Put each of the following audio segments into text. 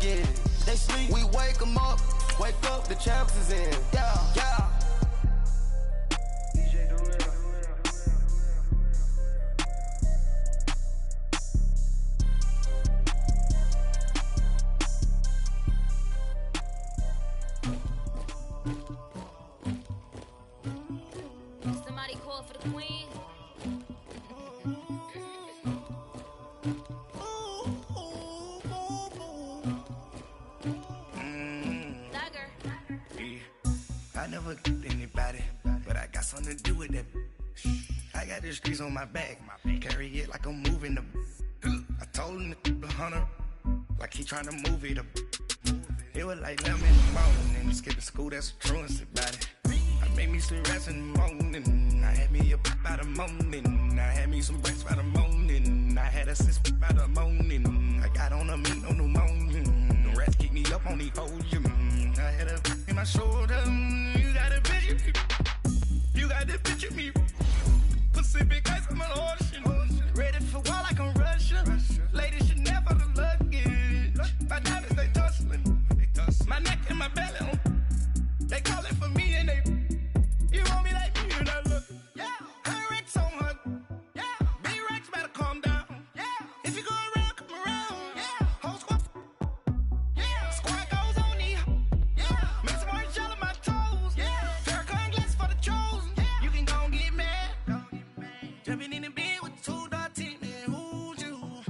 again. They sleep, we wake them up. Wake up, the champs is in. Yeah, yeah. Somebody call for the queen. I never anybody, but I got something to do with that. I got the streets on my back, carry it like I'm moving the. I told him the hunter, like he trying to move it up. It was like 11 in the morning, skipping school, that's a truancy about it. I made me some rest in the morning, I had me a pop by the morning, I had me some breaks by the morning, I had a sis by the morning, I got on a meat, no pneumonia, the rats keep me up on the podium, I had a in my shoulder, you got a picture me, you got the picture me, Pacific ice on my ocean, ready for war like I'm Russia, ladies should never the luggage, my diamonds they tussling, my neck and my belly, they calling for me and they, you want me like me and I look, yeah, her Rex on her, yeah, B-Rex better calm down, yeah, if you go around, come around, yeah, whole squad, yeah, squad goes on me, yeah, make some orange gel on my toes, yeah, Farrakhan glass for the chosen, yeah, you can go and get mad, jumping in the bed with 2 dark team, and who's you,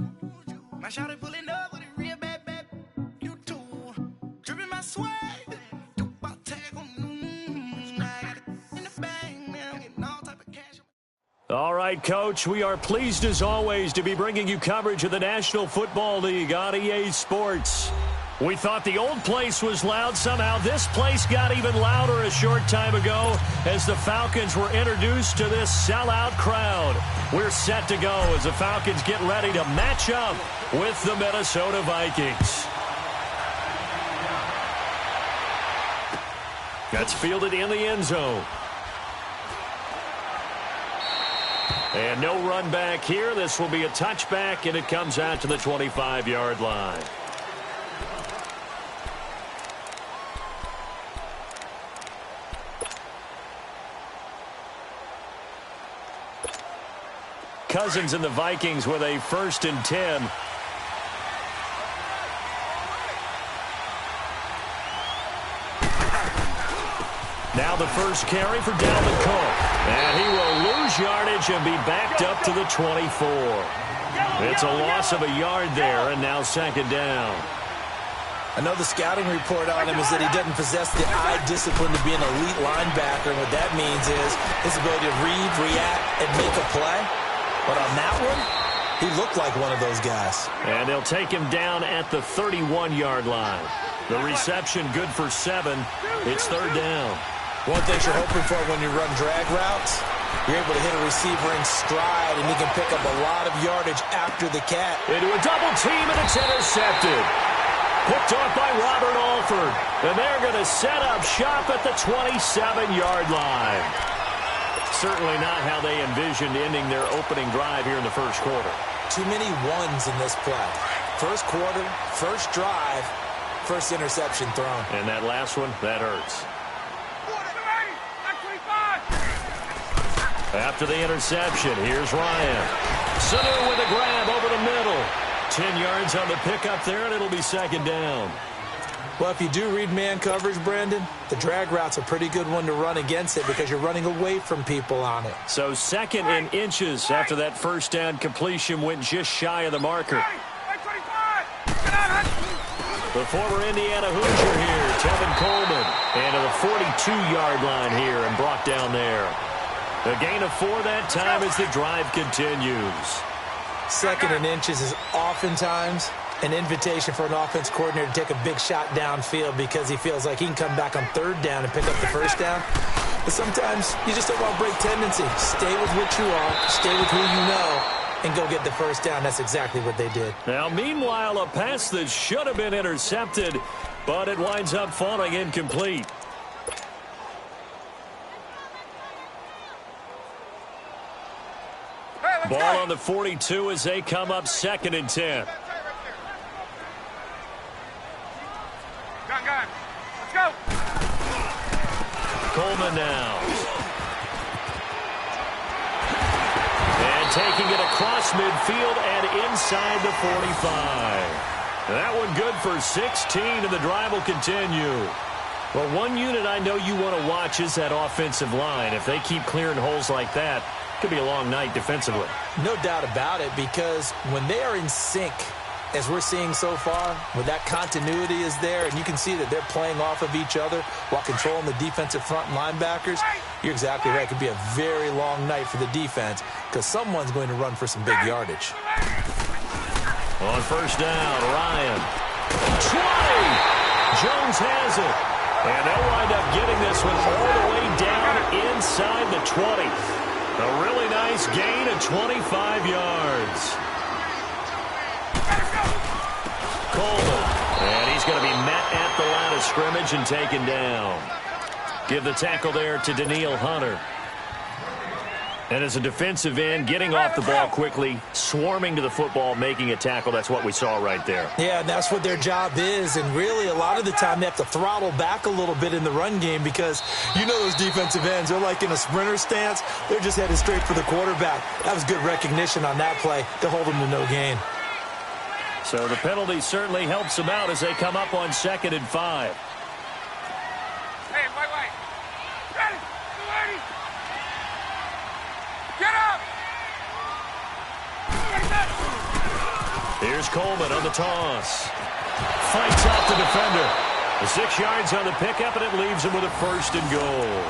my shawty pulling up with a real bad, you too, dripping my swag. All right, Coach, we are pleased as always to be bringing you coverage of the National Football League on EA Sports. We thought the old place was loud. Somehow this place got even louder a short time ago as the Falcons were introduced to this sellout crowd. We're set to go as the Falcons get ready to match up with the Minnesota Vikings. That's fielded in the end zone. And no run back here. This will be a touchback, and it comes out to the 25-yard line. Cousins and the Vikings with a 1st and 10. Now the first carry for Dalvin Cook. And he will lose yardage and be backed up to the 24. It's a loss of a yard there, and now 2nd down. I know the scouting report on him is that he doesn't possess the eye discipline to be an elite linebacker. And what that means is his ability to read, react, and make a play. But on that one, he looked like one of those guys. And they'll take him down at the 31-yard line. The reception good for 7. It's 3rd down. One thing you're hoping for when you run drag routes, you're able to hit a receiver in stride, and he can pick up a lot of yardage after the catch. Into a double team, and it's intercepted. Picked off by Robert Alford. And they're going to set up shop at the 27-yard line. Certainly not how they envisioned ending their opening drive here in the first quarter. Too many ones in this play. First quarter, first drive, first interception thrown. And that last one, that hurts. After the interception, here's Ryan. Sanu with a grab over the middle. 10 yards on the pickup there, and it'll be 2nd down. Well, if you do read man coverage, Brandon, the drag route's a pretty good one to run against it because you're running away from people on it. So 2nd and inches after that first down completion went just shy of the marker. The former Indiana Hoosier here, Tevin Coleman, and to the 42-yard line here and brought down there. A gain of 4 that time as the drive continues. 2nd and inches is oftentimes an invitation for an offense coordinator to take a big shot downfield because he feels like he can come back on 3rd down and pick up the first down. But sometimes you just don't want to break tendency. Stay with what you are, stay with who you know, and go get the first down. That's exactly what they did. Now, meanwhile, a pass that should have been intercepted, but it winds up falling incomplete. Ball on the 42 as they come up 2nd and 10. Shotgun. Let's go. Coleman now. And taking it across midfield and inside the 45. That one good for 16, and the drive will continue. Well, one unit I know you want to watch is that offensive line. If they keep clearing holes like that, it could be a long night defensively. No doubt about it, because when they are in sync, as we're seeing so far, when that continuity is there, and you can see that they're playing off of each other while controlling the defensive front linebackers, you're exactly right. It could be a very long night for the defense because someone's going to run for some big yardage. On first down, Ryan. 20! Jones has it. And they'll wind up getting this one all the way down inside the 20. A really nice gain of 25 yards. Coleman. And he's going to be met at the line of scrimmage and taken down. Give the tackle there to Daniil Hunter. And as a defensive end, getting off the ball quickly, swarming to the football, making a tackle, that's what we saw right there. Yeah, and that's what their job is. And really, a lot of the time, they have to throttle back a little bit in the run game because you know those defensive ends, they're like in a sprinter stance. They're just headed straight for the quarterback. That was good recognition on that play to hold them to no gain. So the penalty certainly helps them out as they come up on 2nd and 5. Hey, wait. Ready? Ready? Get up! Here's Coleman on the toss. Fights off the defender. 6 yards on the pickup, and it leaves him with a 1st and goal.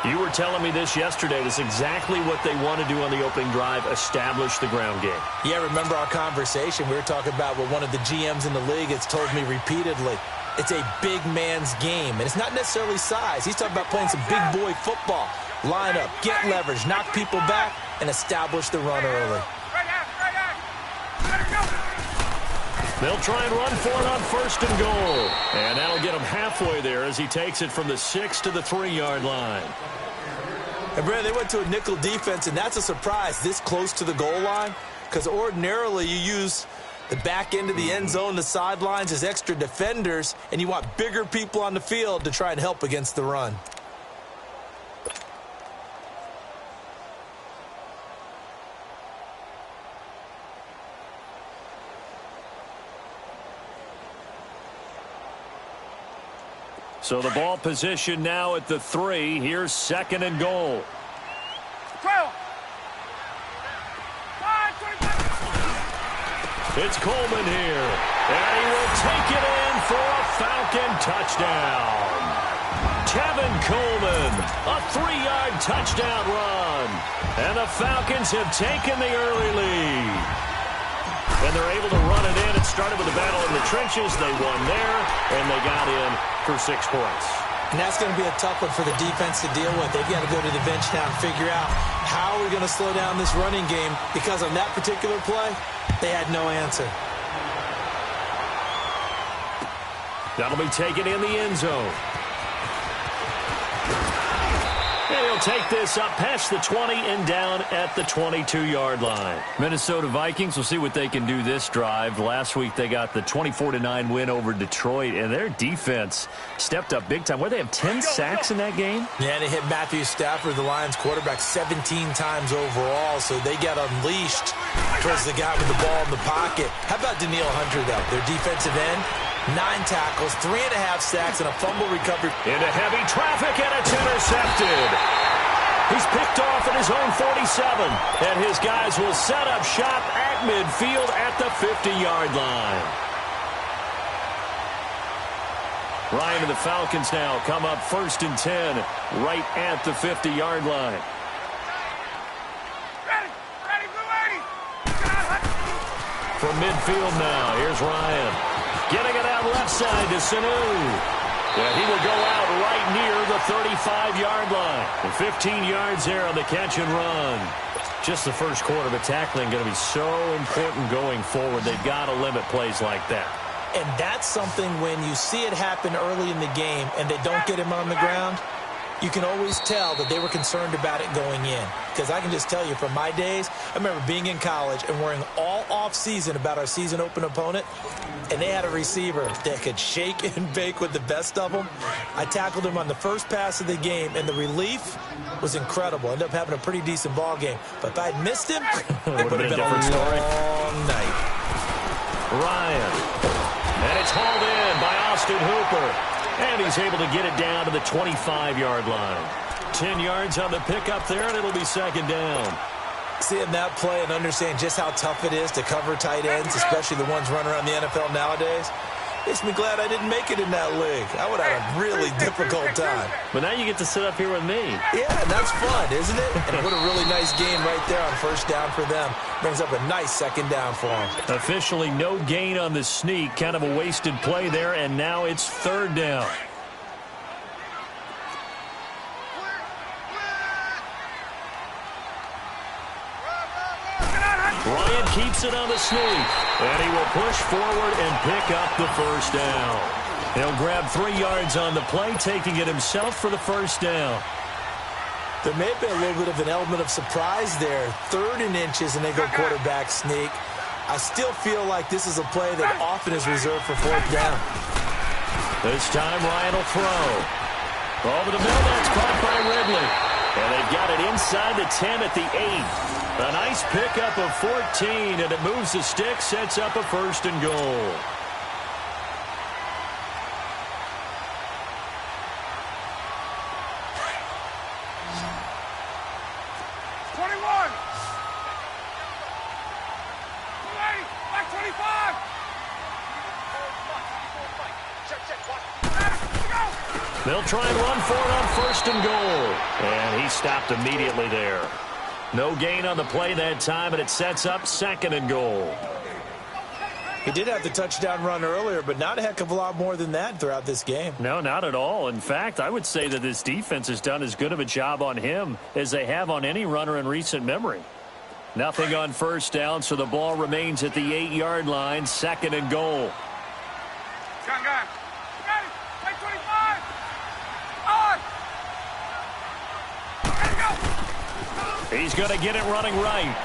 You were telling me this yesterday. This is exactly what they want to do on the opening drive, establish the ground game. Yeah, remember our conversation? We were talking about what one of the GMs in the league has told me repeatedly. It's a big man's game, and it's not necessarily size. He's talking about playing some big boy football. Line up, get leverage, knock people back, and establish the run early. They'll try and run for it on 1st and goal. And that'll get him halfway there as he takes it from the 6 to the 3-yard line. And, Brad, they went to a nickel defense, and that's a surprise this close to the goal line because ordinarily you use the back end of the end zone, the sidelines as extra defenders, and you want bigger people on the field to try and help against the run. So the ball position now at the 3. Here's 2nd and goal. 12. It's Coleman here. And he will take it in for a Falcon touchdown. Tevin Coleman, a 3-yard touchdown run. And the Falcons have taken the early lead. And they're able to run it in. It started with a battle in the trenches. They won there, and they got in for 6 points. And that's going to be a tough one for the defense to deal with. They've got to go to the bench now and figure out how are we going to slow down this running game, because on that particular play, they had no answer. That'll be taken in the end zone. And he'll take this up past the 20 and down at the 22-yard line. Minnesota Vikings will see what they can do this drive. Last week they got the 24-9 win over Detroit, and their defense stepped up big time. Where they have 10 sacks in that game? Yeah, they hit Matthew Stafford, the Lions quarterback, 17 times overall, so they got unleashed towards the guy with the ball in the pocket. How about Daniil Hunter, though? Their defensive end, 9 tackles, 3.5 sacks, and a fumble recovery. Into heavy traffic, and it's intercepted. He's picked off at his own 47, and his guys will set up shop at midfield at the 50-yard line. Ryan and the Falcons now come up 1st and 10 right at the 50-yard line. Ready, blue 80. From midfield now, here's Ryan. Getting it out left side to Sanu. Yeah, he will go out right near the 35-yard line. And 15 yards there on the catch and run. Just the first quarter, but tackling going to be so important going forward. They've got to limit plays like that. And that's something when you see it happen early in the game and they don't get him on the ground, you can always tell that they were concerned about it going in. Because I can just tell you from my days, I remember being in college and worrying all off-season about our season open opponent, and they had a receiver that could shake and bake with the best of them. I tackled him on the first pass of the game, and the relief was incredible. Ended up having a pretty decent ball game. But if I'd missed him, it would have been a long night. Ryan. And it's hauled in by Austin Hooper. And he's able to get it down to the 25-yard line. 10 yards on the pickup there, and it'll be second down. Seeing that play and understand just how tough it is to cover tight ends, especially the ones running around the NFL nowadays, makes me glad I didn't make it in that league. I would have had a really difficult time. But now you get to sit up here with me. Yeah, that's fun, isn't it? And what a really nice game right there on first down for them. Brings up a nice second down for them. Officially no gain on the sneak. Kind of a wasted play there, and now it's third down. Ryan keeps it on the sneak, and he will push forward and pick up the first down. He'll grab 3 yards on the play, taking it himself for the first down. There may have been a little bit of an element of surprise there. 3rd and inches, and they go quarterback sneak. I still feel like this is a play that often is reserved for 4th down. This time Ryan will throw. Over the middle, that's caught by Ridley. And they've got it inside the 10 at the 8. A nice pickup of 14, and it moves the stick, sets up a 1st and goal. They'll try and run for it on 1st and goal. And he stopped immediately there. No gain on the play that time, and it sets up 2nd and goal. He did have the touchdown run earlier, but not a heck of a lot more than that throughout this game. No, not at all. In fact, I would say that this defense has done as good of a job on him as they have on any runner in recent memory. Nothing on 1st down, so the ball remains at the 8-yard line, 2nd and goal. Gun. Ready? Take 25. On. Ready, go. He's going to get it running right.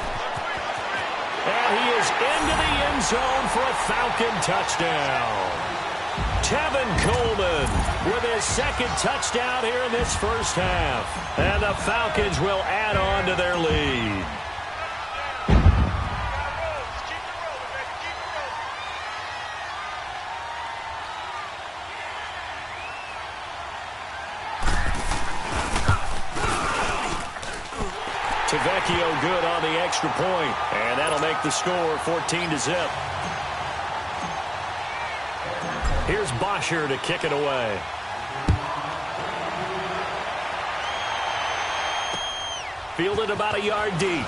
And he is into the end zone for a Falcon touchdown. Tevin Coleman with his 2nd touchdown here in this first half. And the Falcons will add on to their lead. Tavecchio good on the extra point, and that'll make the score 14-0. Here's Bosher to kick it away. Fielded about a yard deep.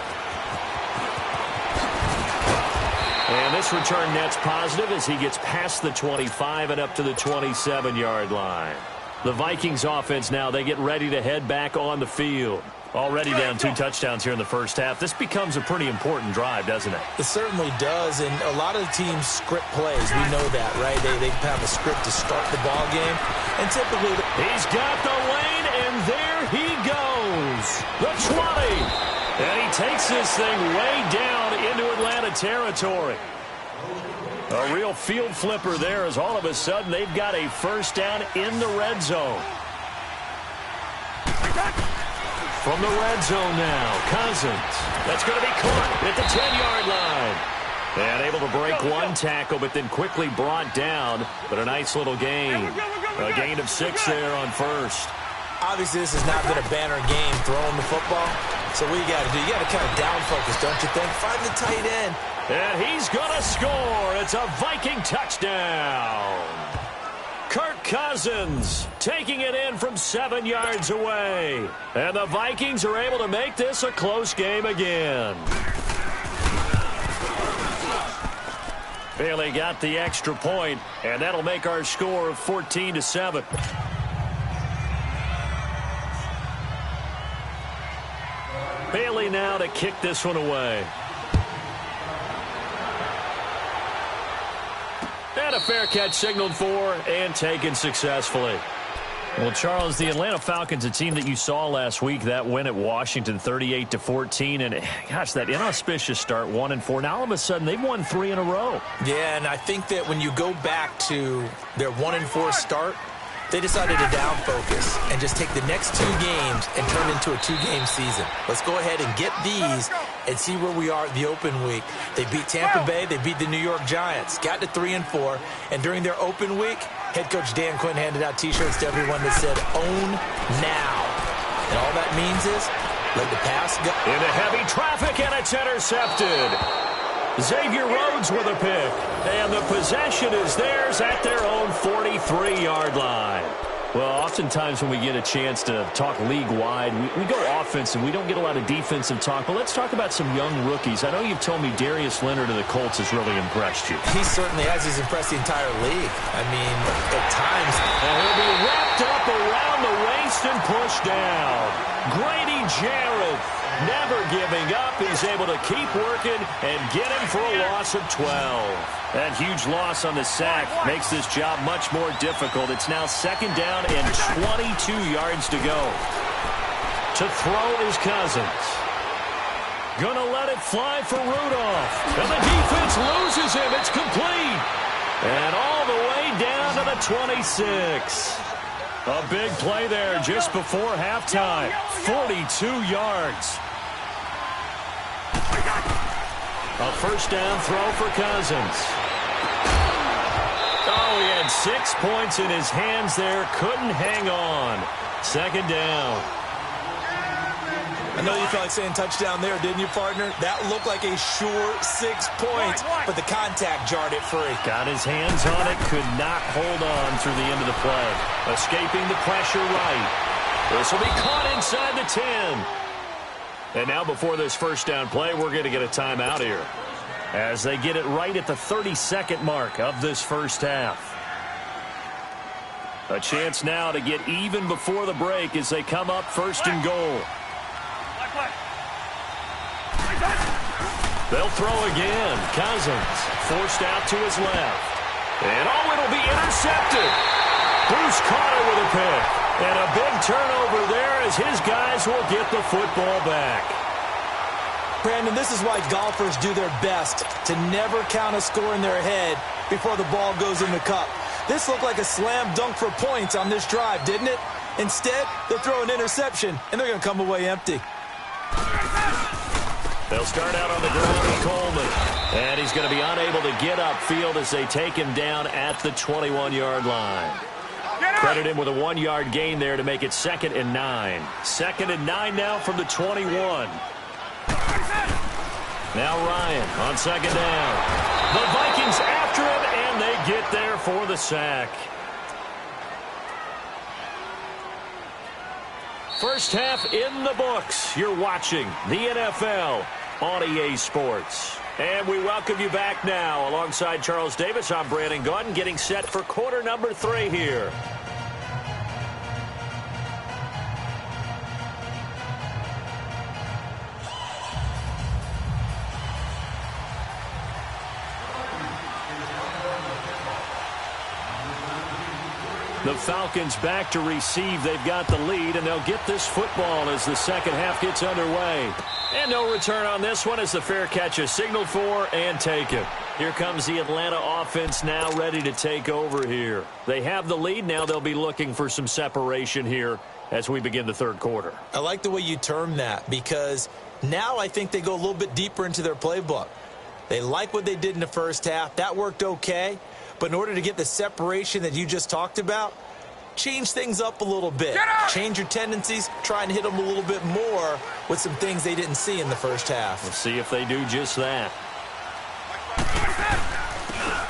And this return net's positive as he gets past the 25 and up to the 27-yard line. The Vikings offense now, they get ready to head back on the field. Already down 2 touchdowns here in the first half. This becomes a pretty important drive, doesn't it? It certainly does, and a lot of the teams script plays. We know that, right? They have a script to start the ball game, and typically... He's got the lane, and there he goes. The 20. And he takes this thing way down into Atlanta territory. A real field flipper there as all of a sudden they've got a first down in the red zone. From the red zone now, Cousins. That's going to be caught at the 10-yard line. And able to break one tackle, but then quickly brought down. But a nice little gain. A gain of 6 there on 1st. Obviously, this has not been a banner game throwing the football. So what you got to do, you got to kind of down focus, don't you think? Find the tight end. And he's going to score. It's a Viking touchdown. Kirk Cousins taking it in from 7 yards away. And the Vikings are able to make this a close game again. Bailey got the extra point, and that'll make our score 14-7. Bailey now to kick this one away. And a fair catch signaled for and taken successfully. Well, Charles, the Atlanta Falcons, a team that you saw last week, that win at Washington 38-14. And, gosh, that inauspicious start, 1-4. Now, all of a sudden, they've won 3 in a row. Yeah, and I think that when you go back to their 1-4 start, they decided to down focus and just take the next 2 games and turn it into a 2-game season. Let's go ahead and get these and see where we are at the open week. They beat Tampa Bay. They beat the New York Giants. Got to 3-4. And during their open week, head coach Dan Quinn handed out T-shirts to everyone that said, "Own now." And all that means is let the pass go. Into heavy traffic, and it's intercepted. Xavier Rhodes with a pick. And the possession is theirs at their own 43-yard line. Well, oftentimes when we get a chance to talk league-wide, we go offensive. We don't get a lot of defensive talk. But let's talk about some young rookies. I know you've told me Darius Leonard of the Colts has really impressed you. He certainly has. He's impressed the entire league. I mean, at times. And he'll be wrapped up around the waist and pushed down. Grady Jarrett, never giving up. He's able to keep working and get him for a loss of 12. That huge loss on the sack makes this job much more difficult. It's now 2nd down and 22 yards to go. To throw is Cousins. Gonna let it fly for Rudolph. And the defense loses him. It's complete. And all the way down to the 26. A big play there just before halftime. 42 yards. A 1st down throw for Cousins. Oh, he had 6 points in his hands there. Couldn't hang on. 2nd down. I know you felt like saying touchdown there, didn't you, partner? That looked like a sure 6 points, but the contact jarred it free. Got his hands on it, could not hold on through the end of the play. Escaping the pressure right. This will be caught inside the 10. And now before this 1st down play, we're going to get a timeout here as they get it right at the 32nd mark of this 1st half. A chance now to get even before the break as they come up 1st and goal. They'll throw again. Cousins forced out to his left. And it'll be intercepted. Bruce caught it with a pick. And a big turnover there as his guys will get the football back. Brandon, this is why golfers do their best to never count a score in their head before the ball goes in the cup. This looked like a slam dunk for points on this drive, didn't it? Instead, they throw an interception, and they're going to come away empty. They'll start out on the ground with Coleman. And he's going to be unable to get upfield as they take him down at the 21-yard line. Credit him with a 1-yard gain there to make it 2nd and 9. 2nd and 9 now from the 21. Now Ryan on 2nd down. The Vikings after him, and they get there for the sack. First half in the books. You're watching the NFL on EA Sports. And we welcome you back now. Alongside Charles Davis, I'm Brandon Gaudin, getting set for quarter number 3 here. The Falcons back to receive. They've got the lead, and they'll get this football as the 2nd half gets underway. And no return on this one as the fair catch is signaled for and taken. Here comes the Atlanta offense now ready to take over here. They have the lead. Now they'll be looking for some separation here as we begin the 3rd quarter. I like the way you term that because now I think they go a little bit deeper into their playbook. They like what they did in the 1st half. That worked okay. But in order to get the separation that you just talked about, change things up a little bit. Change your tendencies. Try and hit them a little bit more with some things they didn't see in the 1st half. We'll see if they do just that.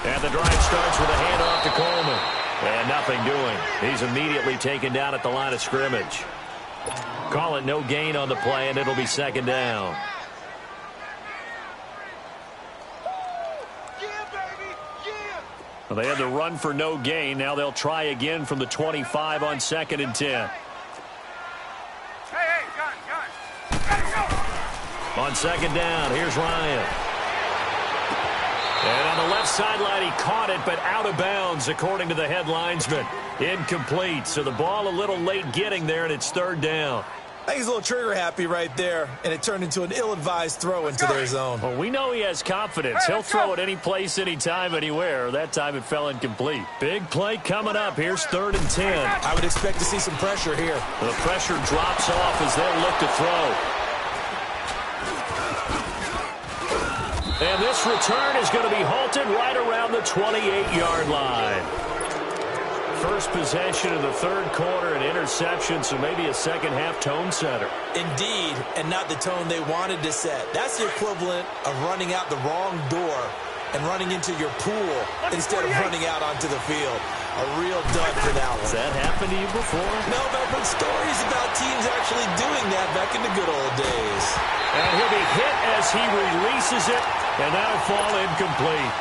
And the drive starts with a handoff to Coleman. And nothing doing. He's immediately taken down at the line of scrimmage. Call it no gain on the play, and it'll be 2nd down. Well, they had to run for no gain. Now they'll try again from the 25 on 2nd and 10. Hey, gun. On 2nd down, here's Ryan. And on the left sideline, he caught it, but out of bounds, according to the head linesman. Incomplete. So the ball a little late getting there, and it's third down. I think he's a little trigger happy right there, and it turned into an ill-advised throw into their zone. Well, we know he has confidence. He'll throw it any place, anytime, anywhere. That time it fell incomplete. Big play coming up. Here's 3rd and 10. I would expect to see some pressure here. The pressure drops off as they'll look to throw. And this return is going to be halted right around the 28-yard line. First possession of the third quarter, an interception, so maybe a second-half tone setter. Indeed, and not the tone they wanted to set. That's the equivalent of running out the wrong door and running into your pool instead of running out onto the field. A real dud for that one. Has that happened to you before? No, but I've heard stories about teams actually doing that back in the good old days. And he'll be hit as he releases it, and that'll fall incomplete.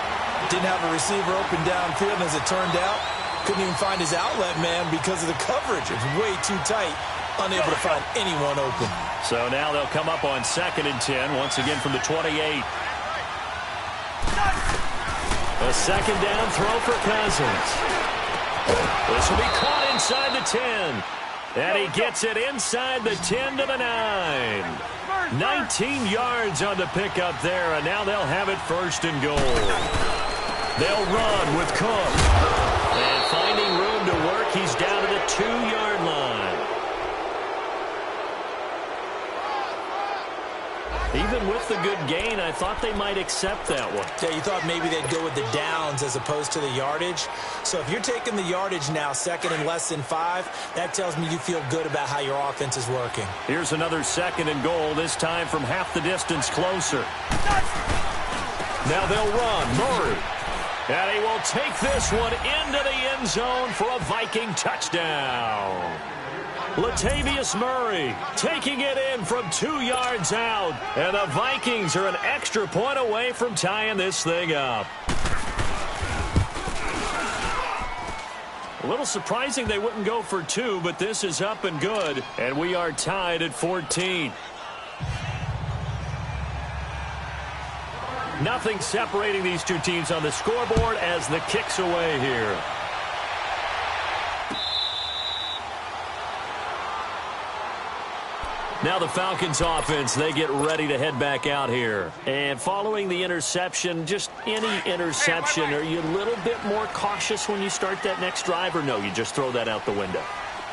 Didn't have a receiver open downfield, and as it turned out, couldn't even find his outlet man because of the coverage. It's way too tight, unable to find anyone open. So now they'll come up on 2nd and 10, once again from the 28. A second down throw for Cousins. This will be caught inside the 10. And he gets it inside the 10 to the 9. 19 yards on the pickup there, and now they'll have it 1st and goal. They'll run with Cook. And finding room to work, he's down to the 2-yard line. Even with the good gain, I thought they might accept that one. Yeah, you thought maybe they'd go with the downs as opposed to the yardage. So if you're taking the yardage now, 2nd and less than 5, that tells me you feel good about how your offense is working. Here's another 2nd and goal, this time from half the distance closer. Now they'll run. Murray. And he will take this one into the end zone for a Viking touchdown. Latavius Murray taking it in from 2 yards out. And the Vikings are an extra point away from tying this thing up. A little surprising they wouldn't go for 2, but this is up and good. And we are tied at 14. Nothing separating these two teams on the scoreboard as the kick's away here. Now the Falcons offense, they get ready to head back out here. And following the interception, just any interception, are you a little bit more cautious when you start that next drive, or no, you just throw that out the window?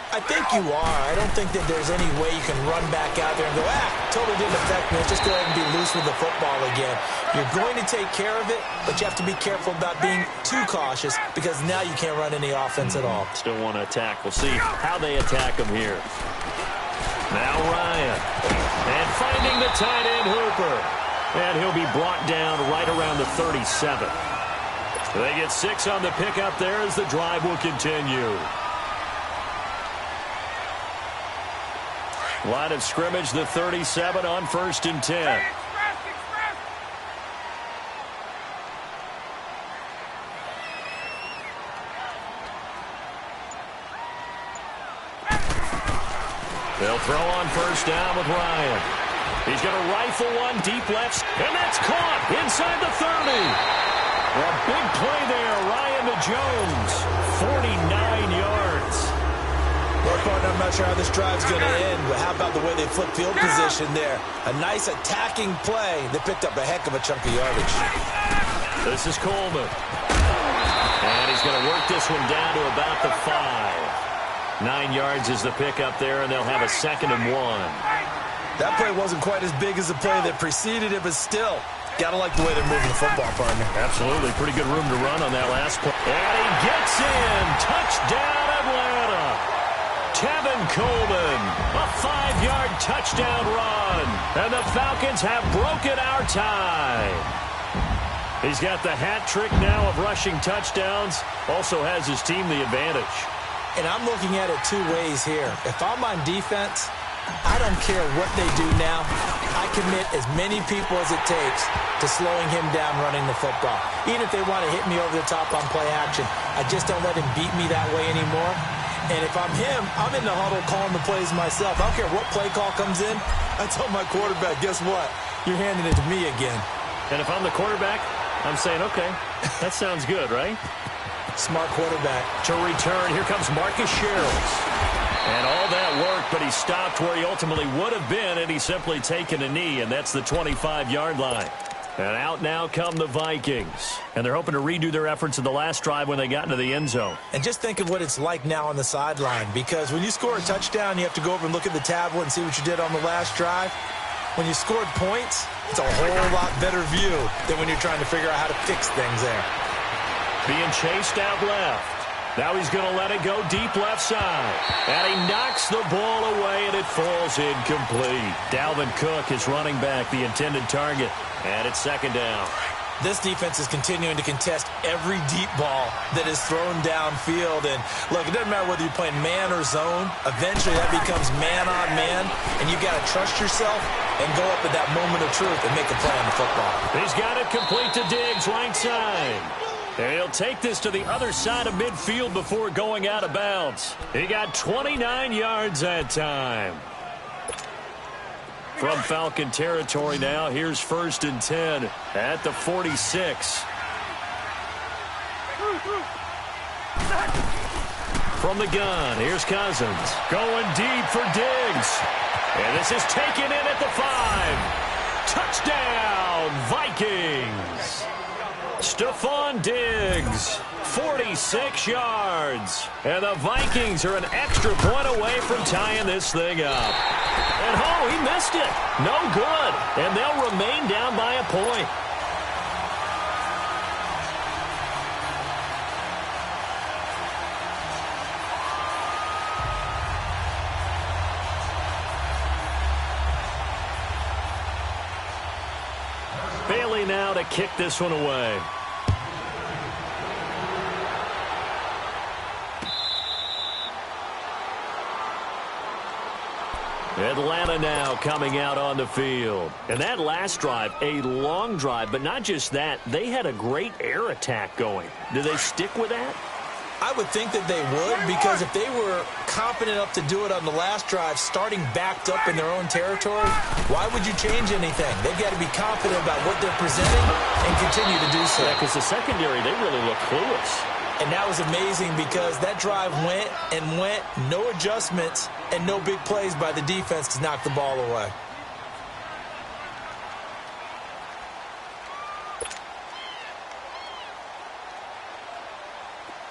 I think you are. I don't think that there's any way you can run back out there and go, totally didn't affect me. Let's just go ahead and be loose with the football again. You're going to take care of it, but you have to be careful about being too cautious because now you can't run any offense at all. Still want to attack. We'll see how they attack him here. Now Ryan. And finding the tight end Hooper. And he'll be brought down right around the 37. They get 6 on the pickup there as the drive will continue. Line of scrimmage, the 37 on 1st and 10. They'll throw on 1st down with Ryan. He's going to rifle one deep left, and that's caught inside the 30. A big play there, Ryan to Jones, 49 yards. Well, partner, I'm not sure how this drive's going to end, but how about the way they flip field position there? A nice attacking play that picked up a heck of a chunk of yardage. This is Coleman. And he's going to work this one down to about the 5. 9 yards is the pickup there, and they'll have a 2nd and 1. That play wasn't quite as big as the play that preceded it, but still, got to like the way they're moving the football, partner. Absolutely. Pretty good room to run on that last play. And he gets in. Touchdown, Atlanta. Tevin Coleman, a 5-yard touchdown run. And the Falcons have broken our tie. He's got the hat trick now of rushing touchdowns. Also has his team the advantage. And I'm looking at it 2 ways here. If I'm on defense, I don't care what they do now. I commit as many people as it takes to slowing him down running the football. Even if they want to hit me over the top on play action, I just don't let him beat me that way anymore. And if I'm him, I'm in the huddle calling the plays myself. I don't care what play call comes in. I tell my quarterback, guess what? You're handing it to me again. And if I'm the quarterback, I'm saying, okay, that sounds good, right? Smart quarterback. To return, here comes Marcus Sherrills. And all that work, but he stopped where he ultimately would have been, and he's simply taken a knee, and that's the 25-yard line. And out now come the Vikings. And they're hoping to redo their efforts in the last drive when they got into the end zone. And just think of what it's like now on the sideline, because when you score a touchdown, you have to go over and look at the tablet and see what you did on the last drive. When you scored points, it's a whole lot better view than when you're trying to figure out how to fix things there. Being chased out left. Now he's going to let it go deep left side. And he knocks the ball away, and it falls incomplete. Dalvin Cook is running back, the intended target. And it's second down. This defense is continuing to contest every deep ball that is thrown downfield. And, look, it doesn't matter whether you're playing man or zone. Eventually that becomes man on man, and you've got to trust yourself and go up at that moment of truth and make a play on the football. He's got it complete to Diggs, right side. And he'll take this to the other side of midfield before going out of bounds. He got 29 yards that time. From Falcon territory now, here's 1st and 10 at the 46. From the gun, here's Cousins. Going deep for Diggs. And this is taken in at the 5. Touchdown, Vikings. Stephon Diggs, 46 yards. And the Vikings are an extra point away from tying this thing up. And, oh, he missed it. No good. And they'll remain down by a point. Bailey now to kick this one away. Atlanta now coming out on the field. And that last drive, a long drive, but not just that. They had a great air attack going. Do they stick with that? I would think that they would, because if they were confident enough to do it on the last drive, starting backed up in their own territory, why would you change anything? They've got to be confident about what they're presenting and continue to do so. Yeah, because the secondary, they really look clueless. And that was amazing because that drive went and went, no adjustments, and no big plays by the defense to knock the ball away.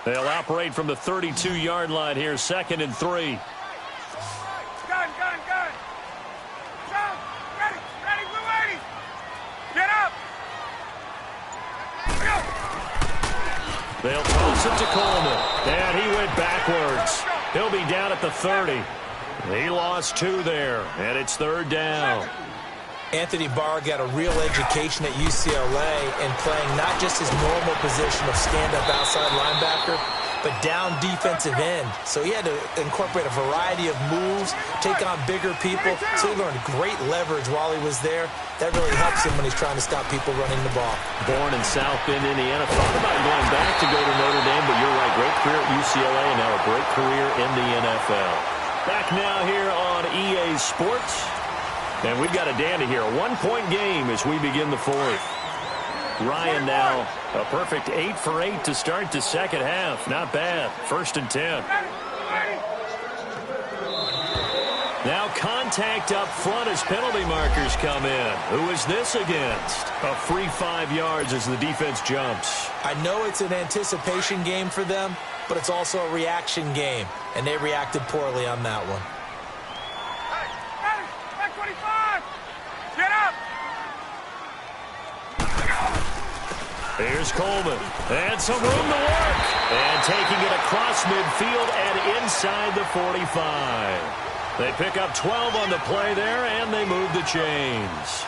They'll operate from the 32-yard line here, 2nd and 3. Gun. Jump. Ready, blue 80. Get up. They'll toss it to Coleman. And he went backwards. He'll be down at the 30. He lost 2 there, and it's 3rd down. Anthony Barr got a real education at UCLA in playing not just his normal position of stand-up outside linebacker, but down defensive end. So he had to incorporate a variety of moves, take on bigger people. So he learned great leverage while he was there. That really helps him when he's trying to stop people running the ball. Born in South Bend, Indiana. Thought about going back to go to Notre Dame, but you're right. Great career at UCLA and now a great career in the NFL. Back now here on EA Sports. And we've got a dandy here. A 1-point game as we begin the 4th. Ryan now a perfect 8 for 8 to start the second half. Not bad. 1st and 10. Now contact up front as penalty markers come in. Who is this against? A free 5 yards as the defense jumps. I know it's an anticipation game for them, but it's also a reaction game, and they reacted poorly on that one. Back 25. Get up. Here's Coleman. And some room to work. And taking it across midfield and inside the 45. They pick up 12 on the play there, and they move the chains.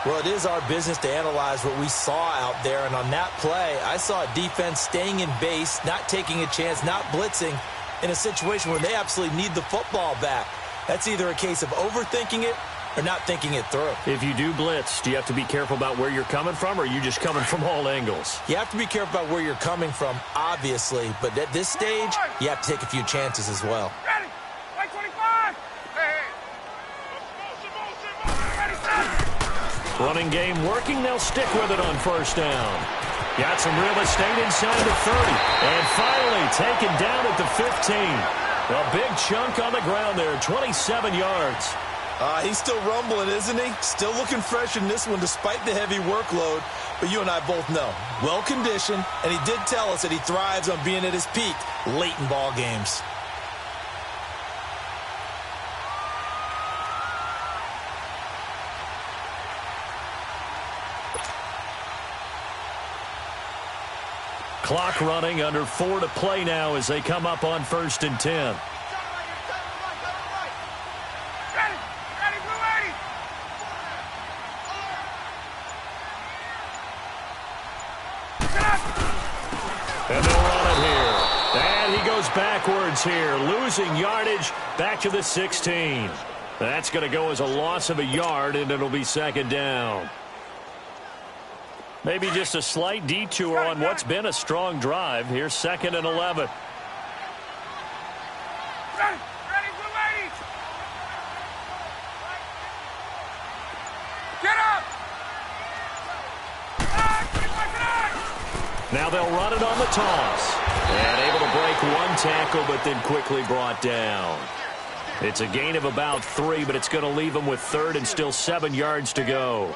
Well, it is our business to analyze what we saw out there, and on that play, I saw a defense staying in base, not taking a chance, not blitzing, in a situation where they absolutely need the football back. That's either a case of overthinking it or not thinking it through. If you do blitz, do you have to be careful about where you're coming from, or are you just coming from all angles? You have to be careful about where you're coming from, obviously, but at this stage, you have to take a few chances as well. Ready. Back 25. Hey. Ready, set. Running game working. They'll stick with it on 1st down. Got some real estate inside the 30. And finally taken down at the 15. A big chunk on the ground there, 27 yards. He's still rumbling, isn't he? Still looking fresh in this one despite the heavy workload. But you and I both know, well-conditioned, and he did tell us that he thrives on being at his peak late in ball games. Clock running, under 4 to play now as they come up on 1st and 10. And they'll run it here. And he goes backwards here, losing yardage back to the 16. That's going to go as a loss of a yard, and it'll be 2nd down. Maybe just a slight detour on what's been a strong drive. Here's 2nd and 11. Ready, blue ladies! Get up! Now they'll run it on the toss. And able to break one tackle, but then quickly brought down. It's a gain of about 3, but it's going to leave them with 3rd and still 7 yards to go.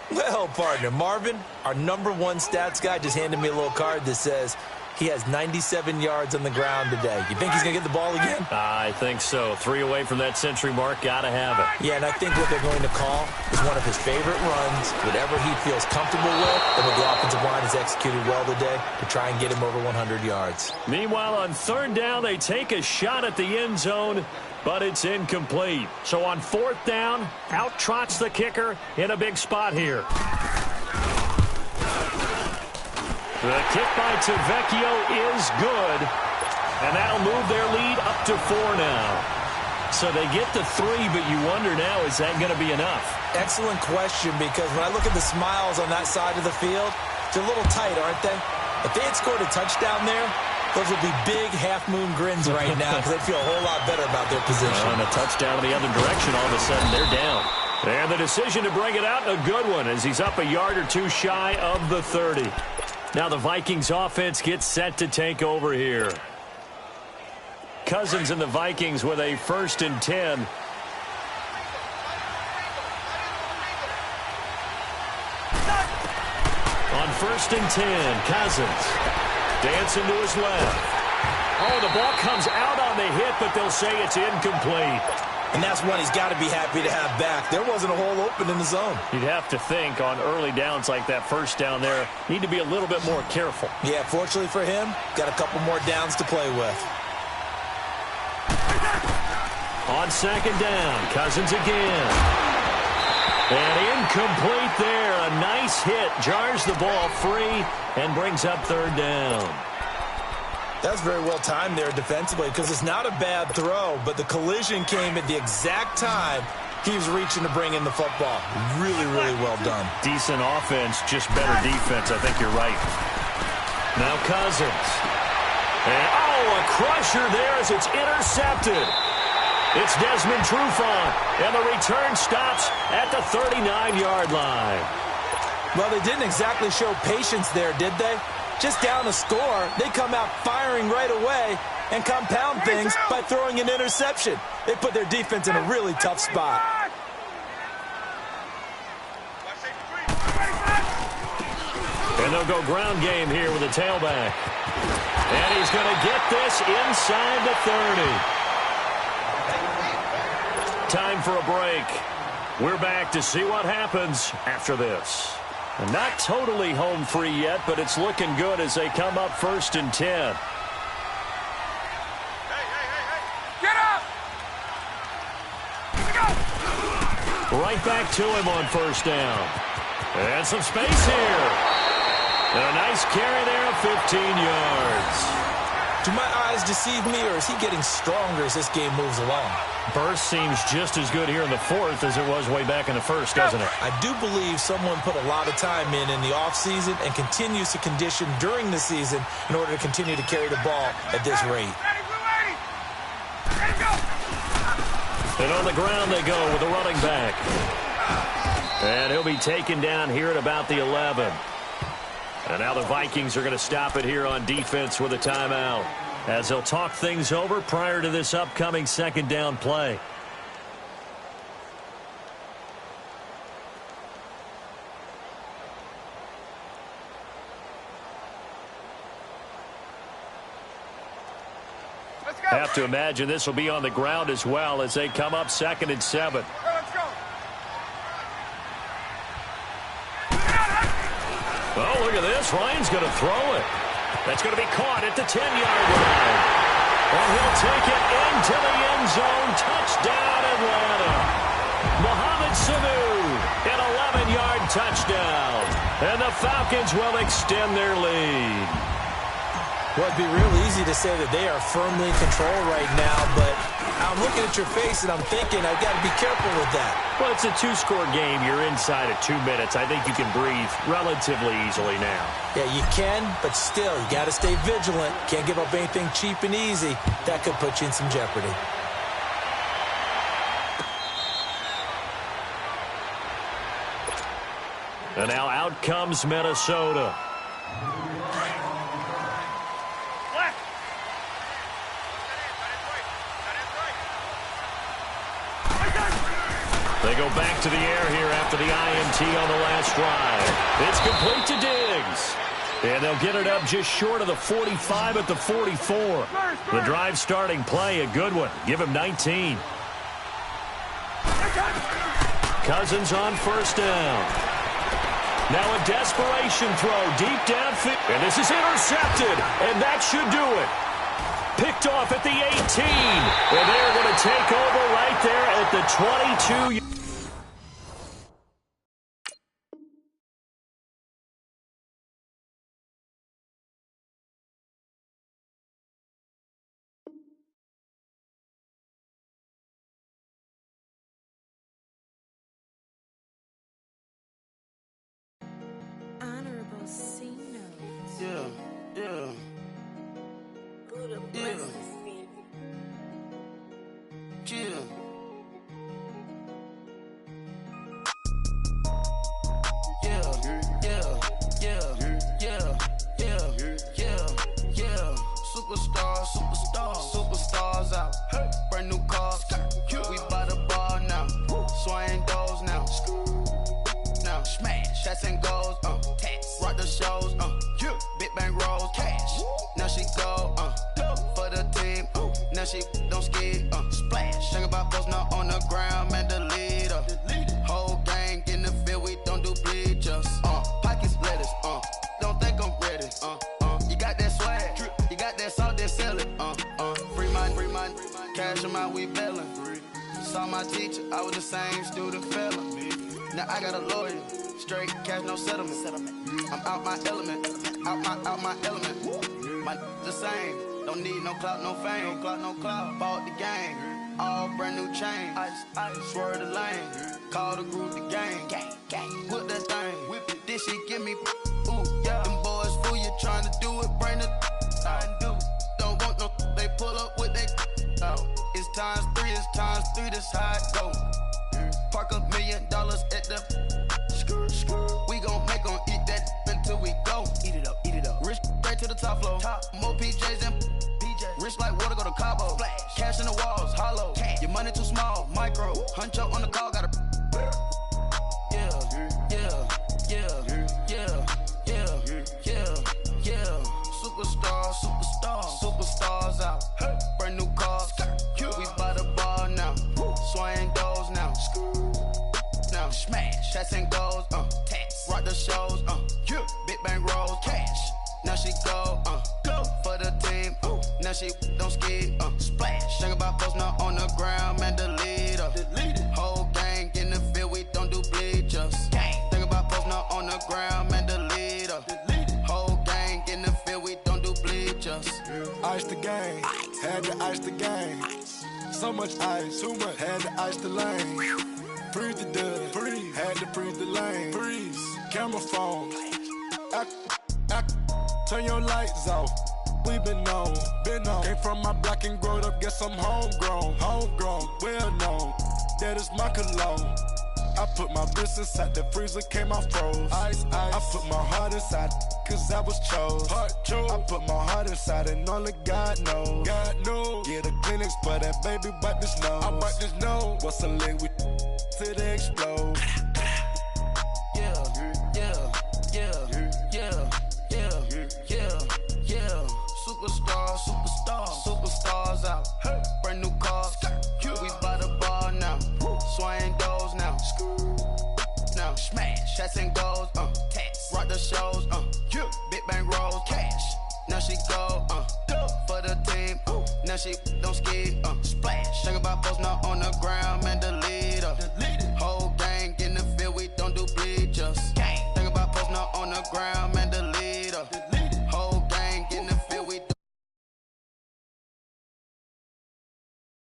Well, partner, Marvin, our #1 stats guy, just handed me a little card that says he has 97 yards on the ground today. You think he's going to get the ball again? I think so. 3 away from that century mark. Got to have it. Yeah, and I think what they're going to call is one of his favorite runs, whatever he feels comfortable with, and what the offensive line has executed well today to try and get him over 100 yards. Meanwhile, on 3rd down, they take a shot at the end zone, but it's incomplete. So on 4th down, out trots the kicker in a big spot here. The kick by Tavecchio is good, and that'll move their lead up to 4 now. So they get to 3, but you wonder now, is that going to be enough? Excellent question, because when I look at the smiles on that side of the field, they're a little tight, aren't they? If they had scored a touchdown there, those would be big half-moon grins right now because they'd feel a whole lot better about their position. And a touchdown in the other direction, all of a sudden they're down. And the decision to bring it out, a good one, as he's up a yard or 2 shy of the 30. Now the Vikings offense gets set to take over here. Cousins and the Vikings with a 1st and 10. On 1st and 10, Cousins dancing to his left. Oh, the ball comes out on the hit, but they'll say it's incomplete. And that's one he's got to be happy to have back. There wasn't a hole open in the zone. You'd have to think on early downs like that 1st down there, need to be a little bit more careful. Yeah, fortunately for him, got a couple more downs to play with. On 2nd down, Cousins again. And incomplete there. A nice hit. Jars the ball free and brings up 3rd down. That's very well timed there defensively because it's not a bad throw, but the collision came at the exact time he was reaching to bring in the football. Really, really well done. Decent offense, just better defense. I think you're right. Now Cousins. And, a crusher there as it's intercepted. It's Desmond Trufant, and the return stops at the 39-yard line. Well, they didn't exactly show patience there, did they? Just down a score, they come out firing right away and compound things by throwing an interception. They put their defense in a really tough spot. And they'll go ground game here with a tailback. And he's going to get this inside the 30. Time for a break. We're back to see what happens after this. And not totally home free yet, but it's looking good as they come up 1st and 10. Get up! Here we go! Right back to him on 1st down. And some space here. And a nice carry there of 15 yards. Do my eyes deceive me, or is he getting stronger as this game moves along? Burst seems just as good here in the 4th as it was way back in the 1st, doesn't it? I do believe someone put a lot of time in the offseason and continues to condition during the season in order to continue to carry the ball at this rate. Ready, blue lady! Ready, go! And on the ground they go with the running back. And he'll be taken down here at about the 11. And now the Vikings are going to stop it here on defense with a timeout, as they'll talk things over prior to this upcoming second down play. Have to imagine this will be on the ground as well as they come up 2nd and 7. Let's go. Oh, look at this. Ryan's going to throw it. That's going to be caught at the 10-yard line. And he'll take it into the end zone. Touchdown, Atlanta. Mohamed Sanu, an 11-yard touchdown. And the Falcons will extend their lead. Well, it'd be real easy to say that they are firmly in control right now, but I'm looking at your face and I'm thinking I've got to be careful with that. Well, it's a 2-score game. You're inside of 2 minutes. I think you can breathe relatively easily now. Yeah, you can, but still, you got to stay vigilant. Can't give up anything cheap and easy. That could put you in some jeopardy. And now out comes Minnesota. They go back to the air here after the INT on the last drive. It's complete to Diggs. And they'll get it up just short of the 45 at the 44. The drive starting play, a good one. Give him 19. Cousins on first down. Now a desperation throw deep downfield. And this is intercepted. And that should do it. Picked off at the 18. And they're going to take over right there at the 22. Honorable C notes. Yeah. Buddha Yeah. blesses me. Yeah. Superstars out. Brand new cars. We buy the ball now. Swing doors now. Now smash. Shots and goals. Rock the shows. Big bang rolls. Cash. Now she go. For the team. Now she don't ski. Splash. Think about post now on the ground. Man, the leader. Whole gang in the field. We don't do bleachers. Pockets lettuce. Don't think I'm ready. You got that swag. You got that salt, then sell it. Free mind. Cash them out, we bailin'. Saw my teacher, I was the same student fella. Now I got a lawyer. Straight cash, no settlement. I'm out my element. Out my element. My the same. Don't need no clout, no fame. No clout. Bought the game. All brand new chain. I swerve the lane. Call the group the gang. Whip that thing. Whip it. This shit give me. Ooh, yeah. Them boys fool you trying to do it. Bring the. I do. Don't want no. They pull up with they. It's times 3. This how it go. Park $1 million at the. We gon' make 'em eat that until we go. Eat it up. Rich straight to the top floor. More PJs and PJs. Rich like water, go to Cabo. Splash. Cash in the walls, hollow. Cash. Your money too small, micro. Hunch up on the call, gotta. Superstars out. Brand new cars. We buy the ball now. Swing doors now. Now smash. Shots and goals. Rock the shows. Big bang rolls. Cash. Now she go. For the team. Now she don't ski. Splash. Think about post now on the ground. Man, the leader. Whole gang in the field. We don't do bleachers. Think about post now on the ground. Man, the leader. Whole gang in the field. We don't do bleachers. Ice the game, had to ice the game. So much ice, too much, had to ice the lane. Freeze the dub, freeze, had to freeze the lane. Freeze, camera phone. Turn your lights off. We been on. Came from my block and growed up, guess I'm homegrown, well known. That is my cologne. I put my wrist inside the freezer, came out froze. Ice. I put my heart inside. cause I was chose. I put my heart inside and only God knows. Yeah, the clinics, but that baby wipe this nose. I wipe this nose. What's a liquid till they explode? Superstars out. Brand new cars. We by the bar now. Swaying doors now. Now smash, shots and goals. Tax. Rock the shows. Big bang rolls. Cash. Now she go. For the team. Now she don't ski. Splash. Think about post now on the ground, man. The leader.